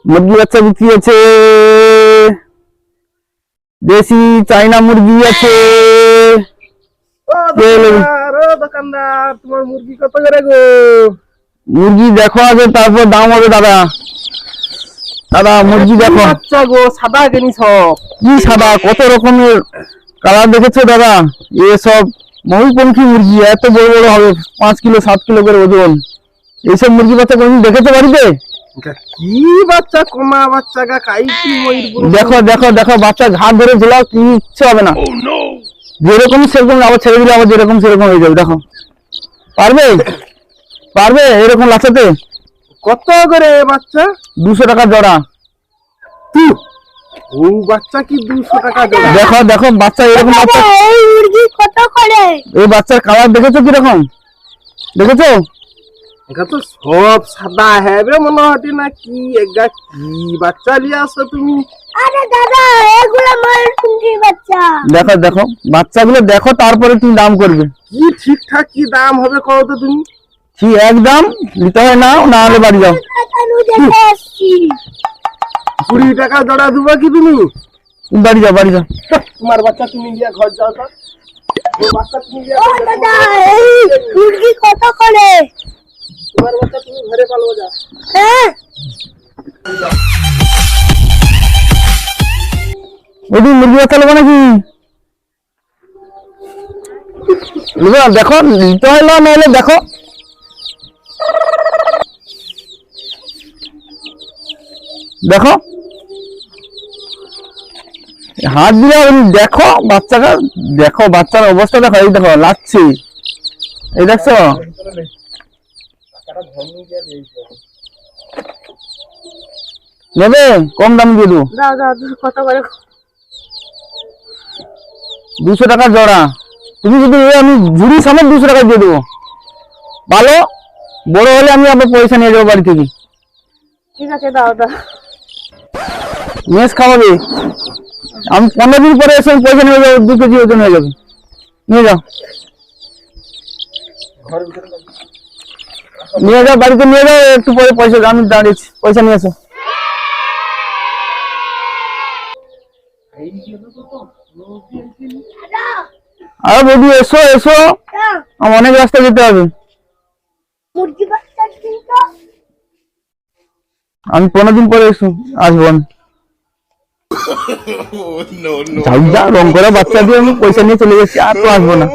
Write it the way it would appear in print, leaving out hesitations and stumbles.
মুরগি বাচ্চা বিক্রি আছে, দেশি চাইনা মুরগি আছে। দোকানদার, তোমার মুরগি কত করে গো? মুরগি দেখো আগে, তারপর দাম হবে দাদা। দাদা মুরগি দেখো। বাচ্চা গো, সাদা কিনি সব? কি সাদা, কত রকমের কালার দেখেছো দাদা? এসব ময়ূরপঙ্খী মুরগি, এত বড় বড় হবে, 5 কিলো 7 কিলো করে ওজন। এইসব মুরগি বাচ্চা কোনদিন দেখেছো বাড়িতে? কি বাচ্চা, কমা বাচ্চা গা, কাই কি ময়ূর? দেখো দেখো দেখো, বাচ্চা ঘাট ধরে ঝোলাও, কি ইচ্ছে হবে না। যেরকম সেরকম, আবার ছেড়ে দিলে আবার যেরকম সেরকম হয়ে যাবে। দেখো, পারবে পারবে এরকম লাচাতে? কত করে বাচ্চা? 200 টাকা জোড়া। ও বাচ্চা কি 200 টাকা জোড়া? দেখো দেখো বাচ্চা, এরকম বাচ্চা। এই মুরগি কত করে? এই বাচ্চার কালার দেখেছো কিরকম? দেখেছো? এটা তো সব সাদা হবে মনে হয় না কি? এগা কি বাচ্চা নিয়ে আসো তুমি? আরে দাদা, এগুলো ময়ূরপঙ্খী বাচ্চা। দেখো দেখো বাচ্চাগুলো দেখো, তারপরে তুমি দাম করবে। কি ঠিকঠাক কি দাম হবে কত তো তুমি? কি একদম নিতে হয়, না না হলে বাড়ি যাও। আমি দেখে আসছি। 20 টাকা জোড়া দেবো কি তুমি? তুমি বাড়ি যাও, বাড়ি যাও। তোমার বাচ্চা তুমি গিয়ে ঘর যাও তো। ওই বাচ্চা তুমি গিয়ে ও দাদা, এই মুরগি কত করে? তোমার বাচ্চা তুমি ঘরে পালবো যা। হ্যাঁ, ওই মুরগি বাচ্চা নেবো নাকি? নেবো? দেখো নিতে হয়, না নাহলে দেখো। দেখো হাত দিয়ে দেখো বাচ্চাটা, দেখো বাচ্চার অবস্থা দেখো। এই দেখো লাগছে, এই দেখছো? নেবে? কম দাম দিয়ে দেবো। দাও দাও, কত করে? 200 টাকা জোড়া। তুমি যদি আমি ঝুড়ি সমেত 200 টাকা দিয়ে দেবো। ভালো বড় হলে আমি আবার পয়সা নিয়ে যাবো বাড়ি থেকে। ঠিক আছে, দাও দাও। মেস খাওয়াবে। আমি 15 দিন পরে এসে পয়সা নিয়ে যাবো, 2 কেজি ওজন হয়ে যাবে। নিয়ে যাও, নিয়ে যাও বাড়িতে নিয়ে যাও। একটু পরে পয়সা, আমি দাঁড়িয়েছি, পয়সা নিয়ে এসো। আরে বৌদি এসো এসো, আমার অনেক রাস্তা যেতে হবে। মুরগি বাচ্চা কিন্তু আমি 15 দিন পরে আসবো আমি। যাও যা, রং করা বাচ্চা দিয়ে আমি পয়সা নিয়ে চলে গেছি, আর তো আসবো না।